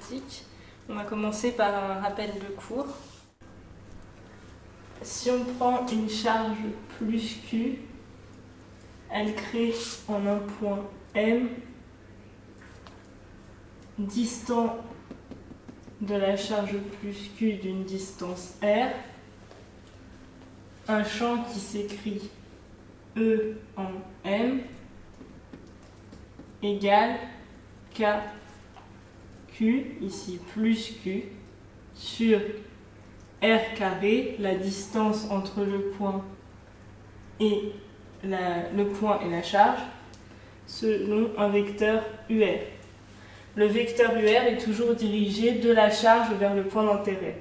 mathématiques. On va commencer par un rappel de cours. Si on prend une charge plus Q, elle crée en un point M, distant de la charge plus Q d'une distance R, un champ qui s'écrit E en M égale KQ, ici plus Q, sur R carré, la distance entre le point et la charge, selon un vecteur UR. Le vecteur UR est toujours dirigé de la charge vers le point d'intérêt.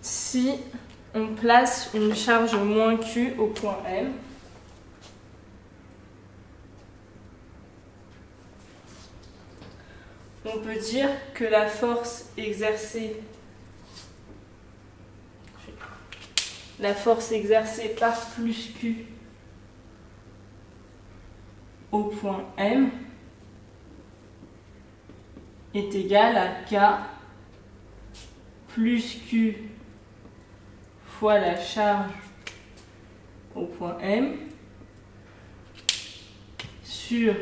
Si on place une charge moins Q au point M, on peut dire que la force exercée par plus Q au point M est égale à K plus Q fois la charge au point M sur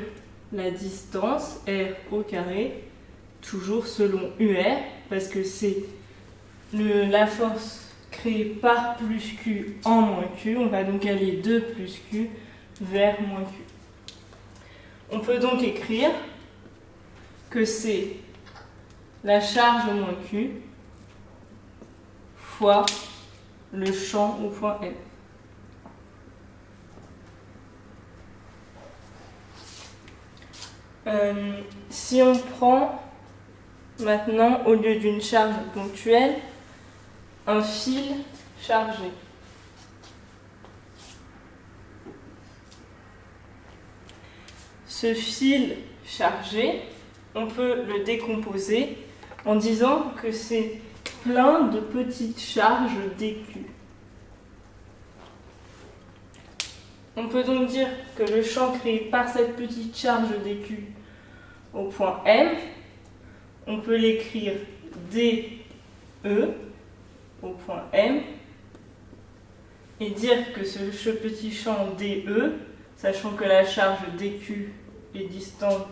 la distance R au carré, toujours selon UR, parce que c'est la force créée par plus Q en moins Q. On va donc aller de plus Q vers moins Q. On peut donc écrire que c'est la charge au moins Q fois le champ au point M. Si on prend maintenant, au lieu d'une charge ponctuelle, un fil chargé. Ce fil chargé, on peut le décomposer en disant que c'est plein de petites charges dQ. On peut donc dire que le champ créé par cette petite charge dQ au point M, on peut l'écrire DE au point M et dire que ce petit champ DE, sachant que la charge dQ est distante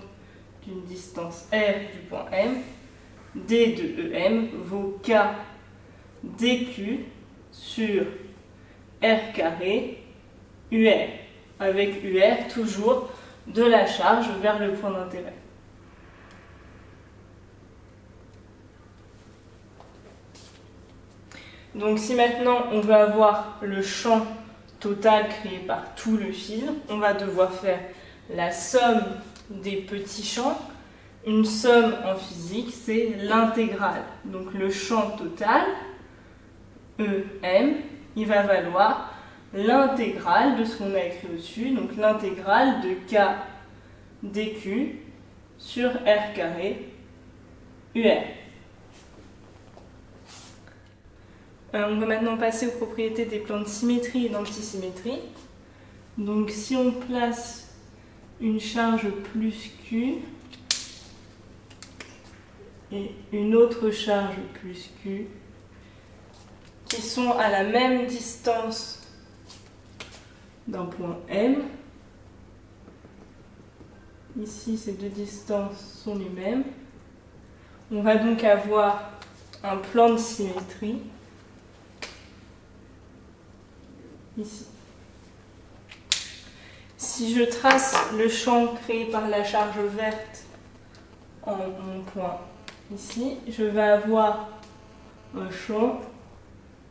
d'une distance R du point M, D de EM vaut K dQ sur R carré UR, avec UR toujours de la charge vers le point d'intérêt. Donc si maintenant on veut avoir le champ total créé par tout le fil, on va devoir faire la somme des petits champs. Une somme en physique, c'est l'intégrale. Donc le champ total, EM, il va valoir l'intégrale de ce qu'on a écrit au-dessus, donc l'intégrale de K dQ sur R carré UR. On va maintenant passer aux propriétés des plans de symétrie et d'antisymétrie. Donc si on place une charge plus Q et une autre charge plus Q qui sont à la même distance d'un point M, ici ces deux distances sont les mêmes, on va donc avoir un plan de symétrie ici. Si je trace le champ créé par la charge verte en mon point ici, je vais avoir un champ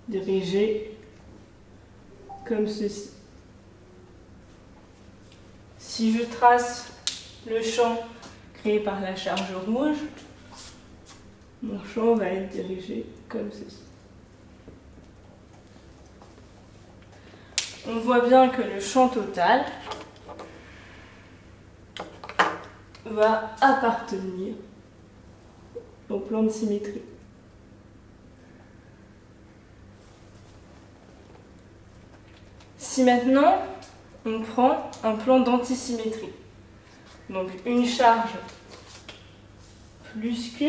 dirigé comme ceci. Si je trace le champ créé par la charge rouge, mon champ va être dirigé comme ceci. On voit bien que le champ total va appartenir au plan de symétrie. Si maintenant on prend un plan d'antisymétrie. Donc une charge plus Q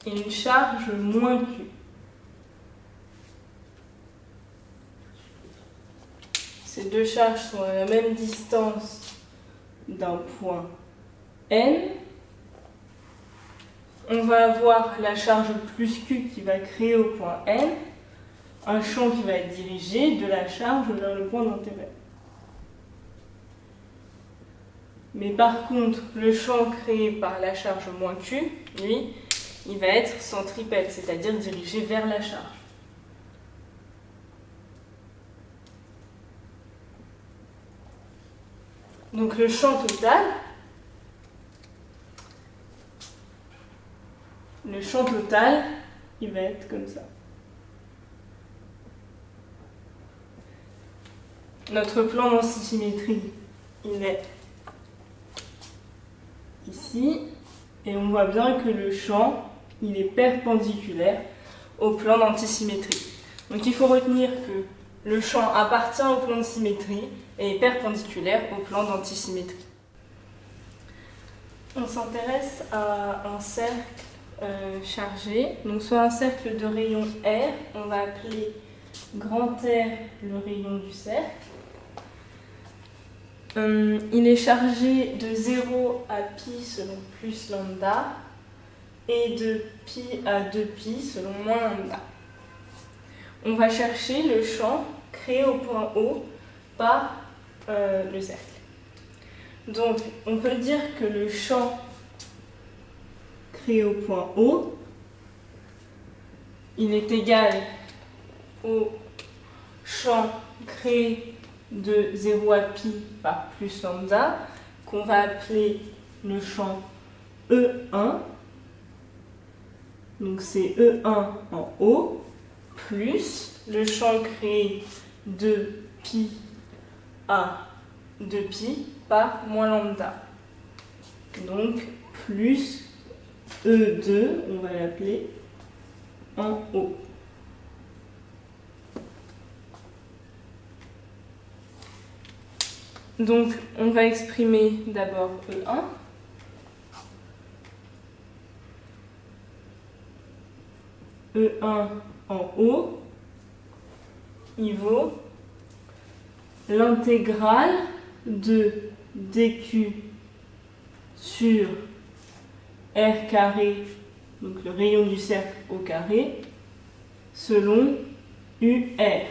et une charge moins Q. Ces deux charges sont à la même distance d'un point N. On va avoir la charge plus Q qui va créer au point N un champ qui va être dirigé de la charge vers le point d'intérêt. Mais par contre, le champ créé par la charge moins Q, lui, il va être centripète, c'est-à-dire dirigé vers la charge. Donc le champ total, il va être comme ça. Notre plan d'antisymétrie, il est ici, et on voit bien que le champ, il est perpendiculaire au plan d'antisymétrie. Donc il faut retenir que le champ appartient au plan de symétrie et est perpendiculaire au plan d'antisymétrie. On s'intéresse à un cercle chargé, donc soit un cercle de rayon R, on va appeler grand R le rayon du cercle. Il est chargé de 0 à pi selon plus lambda et de pi à 2pi selon moins lambda. On va chercher le champ créé au point O par le cercle. Donc on peut dire que le champ créé au point O, il est égal au champ créé de 0 à pi par plus lambda, qu'on va appeler le champ E1. Donc c'est E1 en haut, plus le champ créé de pi à 2pi par moins lambda. Donc plus E2, on va l'appeler en haut. Donc on va exprimer d'abord E1. E1 en haut, il vaut l'intégrale de dq sur r carré, donc le rayon du cercle au carré, selon UR.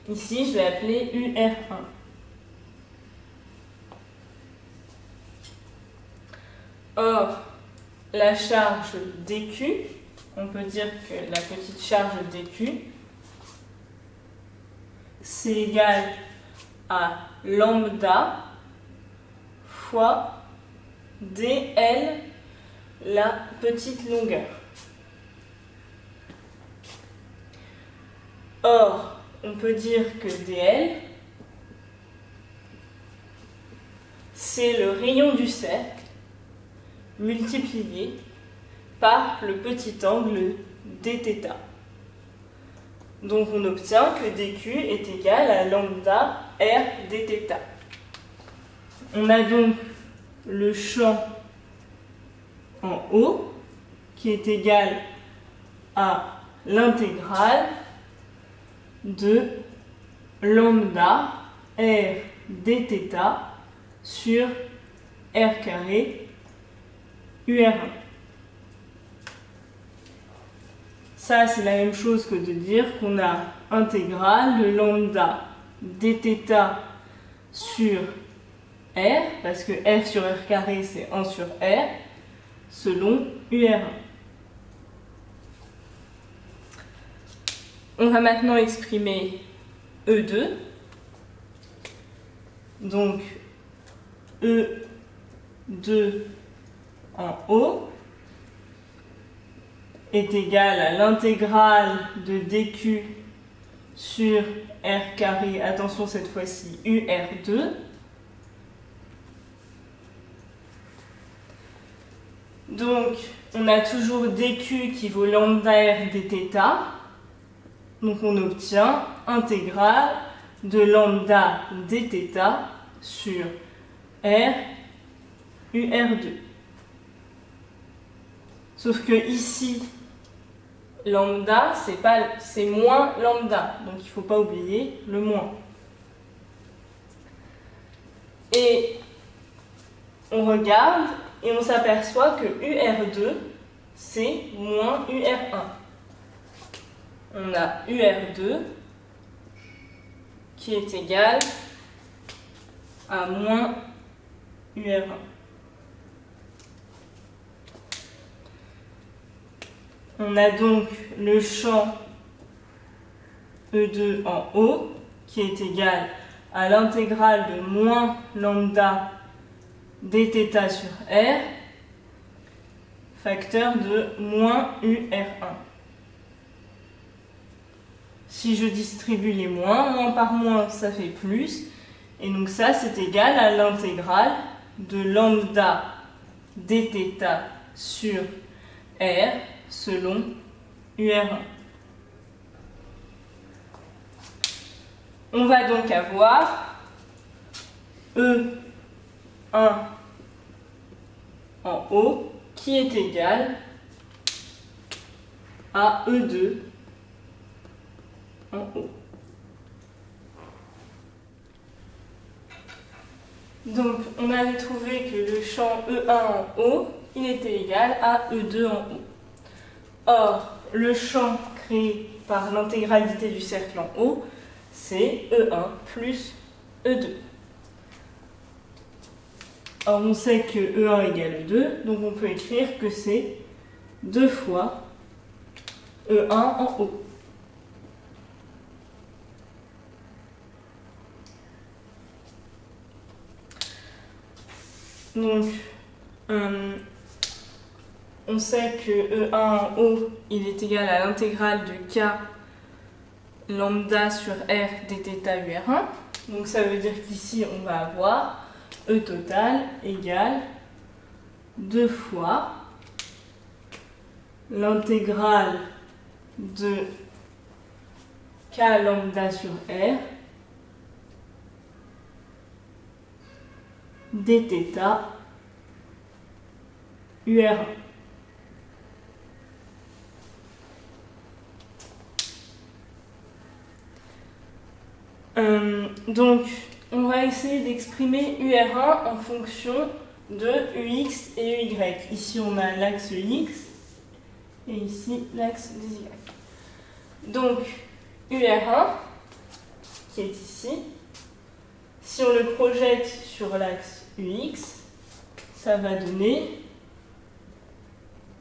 Ici, je vais appeler UR1. Or, la charge dq, on peut dire que la petite charge dq, c'est égal à lambda fois dl, la petite longueur. Or, on peut dire que dl, c'est le rayon du cercle multiplié par le petit angle dθ. Donc on obtient que dq est égal à lambda r dθ. On a donc le champ en haut qui est égal à l'intégrale de lambda r dθ sur r carré UR1. Ça, c'est la même chose que de dire qu'on a intégrale de lambda dθ sur R, parce que R sur R carré, c'est 1 sur R, selon UR1. On va maintenant exprimer E2. Donc, E2 en haut est égal à l'intégrale de dq sur r carré, attention cette fois-ci, UR2. Donc, on a toujours dq qui vaut lambda r dθ. Donc on obtient intégrale de lambda dθ sur R UR2. Sauf que ici, lambda, c'est moins lambda. Donc il ne faut pas oublier le moins. Et on regarde et on s'aperçoit que UR2, c'est moins UR1. On a UR2 qui est égal à moins UR1. On a donc le champ E2 en haut qui est égal à l'intégrale de moins lambda dθ sur R, facteur de moins UR1. Si je distribue les moins par moins, ça fait plus. Et donc ça, c'est égal à l'intégrale de lambda dθ sur R selon UR1. On va donc avoir E1 en haut qui est égal à E2 en haut. Donc, on avait trouvé que le champ E1 en haut, il était égal à E2 en haut. Or, le champ créé par l'intégralité du cercle en haut, c'est E1 plus E2. Or, on sait que E1 égale E2, donc on peut écrire que c'est 2 fois E1 en haut. Donc, on sait que E1 en haut, il est égal à l'intégrale de K lambda sur R dθ UR1. Donc ça veut dire qu'ici, on va avoir E total égale 2 fois l'intégrale de K lambda sur R dθ UR1. Donc, on va essayer d'exprimer UR1 en fonction de UX et UY. Ici, on a l'axe X et ici l'axe des Y. Donc, UR1, qui est ici, si on le projette sur l'axe UX, ça va donner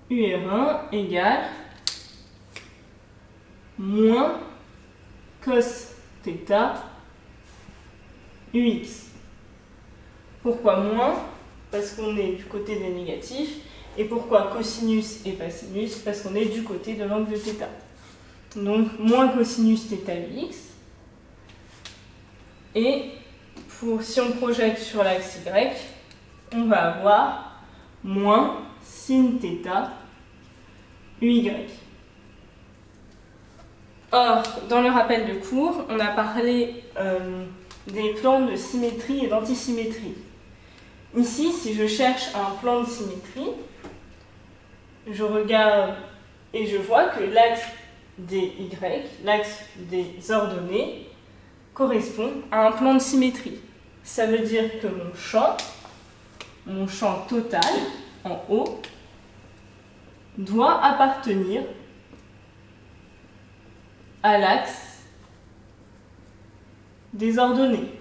UR1 égale moins cos θ UX. Pourquoi moins? Parce qu'on est du côté des négatifs. Et pourquoi cosinus et pas sinus? Parce qu'on est du côté de l'angle de θ. Donc moins cosinus θ UX. Et si on projette sur l'axe Y, on va avoir moins sin θ UY. Or, dans le rappel de cours, on a parlé des plans de symétrie et d'antisymétrie. Ici, si je cherche un plan de symétrie, je regarde et je vois que l'axe des Y, l'axe des ordonnées, correspond à un plan de symétrie. Ça veut dire que mon champ total, en haut, doit appartenir à l'axe des ordonnées.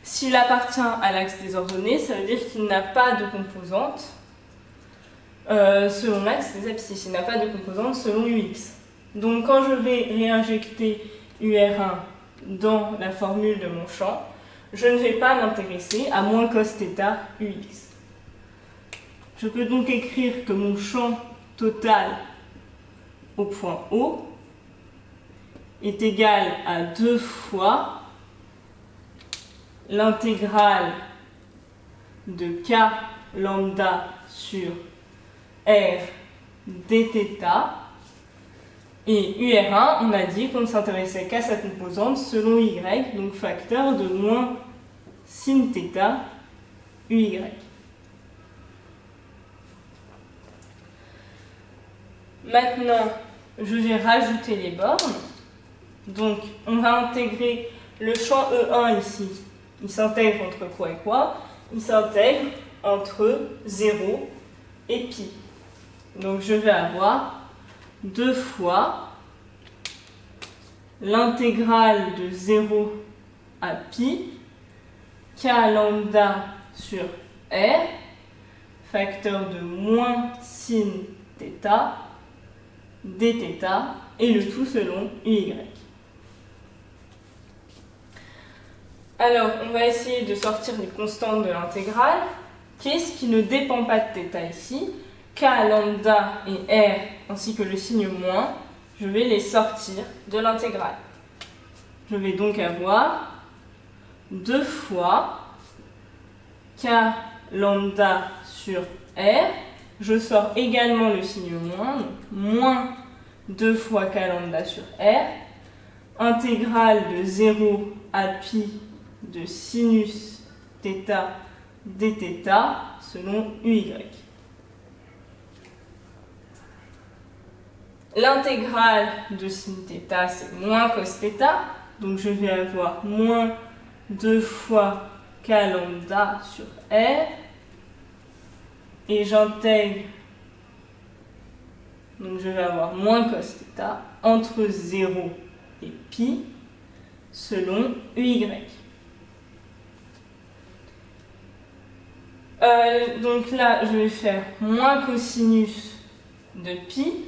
S'il appartient à l'axe des ordonnées, ça veut dire qu'il n'a pas de composante selon l'axe des abscisses. Il n'a pas de composante selon UX. Donc quand je vais réinjecter UR1 dans la formule de mon champ, je ne vais pas m'intéresser à moins cos θ UX. Je peux donc écrire que mon champ total au point O est égal à 2 fois l'intégrale de K lambda sur R dθ Et UR1, on a dit qu'on ne s'intéressait qu'à sa composante selon Y, donc facteur de moins sin θ UY. Maintenant, je vais rajouter les bornes. Donc, on va intégrer le champ E1 ici. Il s'intègre entre quoi et quoi? Il s'intègre entre 0 et pi. Donc, je vais avoir 2 fois l'intégrale de 0 à pi k lambda sur r, facteur de moins sin θ dθ, et le tout selon uy. Alors, on va essayer de sortir les constantes de l'intégrale. Qu'est-ce qui ne dépend pas de θ ici? K, lambda et r, ainsi que le signe moins, je vais les sortir de l'intégrale. Je vais donc avoir 2 fois K lambda sur R. Je sors également le signe moins, donc moins 2 fois K lambda sur R. Intégrale de 0 à pi de sinus θ dθ selon uy. L'intégrale de sin θ, c'est moins cos θ. Donc je vais avoir moins 2 fois K lambda sur R. Et j'intègre, donc je vais avoir moins cos θ entre 0 et pi selon uy. Donc là, je vais faire moins cosinus de pi,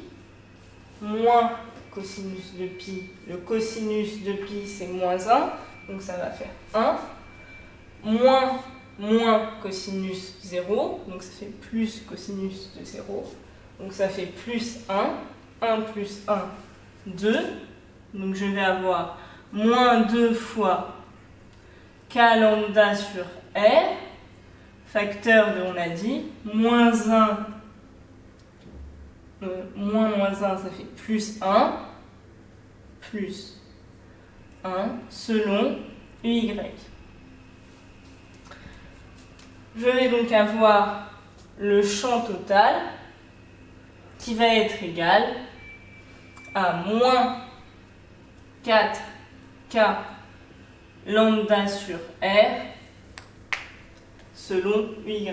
moins cosinus de pi. Le cosinus de pi, c'est moins 1, donc ça va faire 1. Moins cosinus 0, donc ça fait plus cosinus de 0. Donc ça fait plus 1. 1 plus 1, 2. Donc je vais avoir moins 2 fois K lambda sur R. Facteur de, on a dit, moins 1, moins 1, ça fait plus 1, plus 1, selon uy. Je vais donc avoir le champ total qui va être égal à moins 4K lambda sur R selon uy.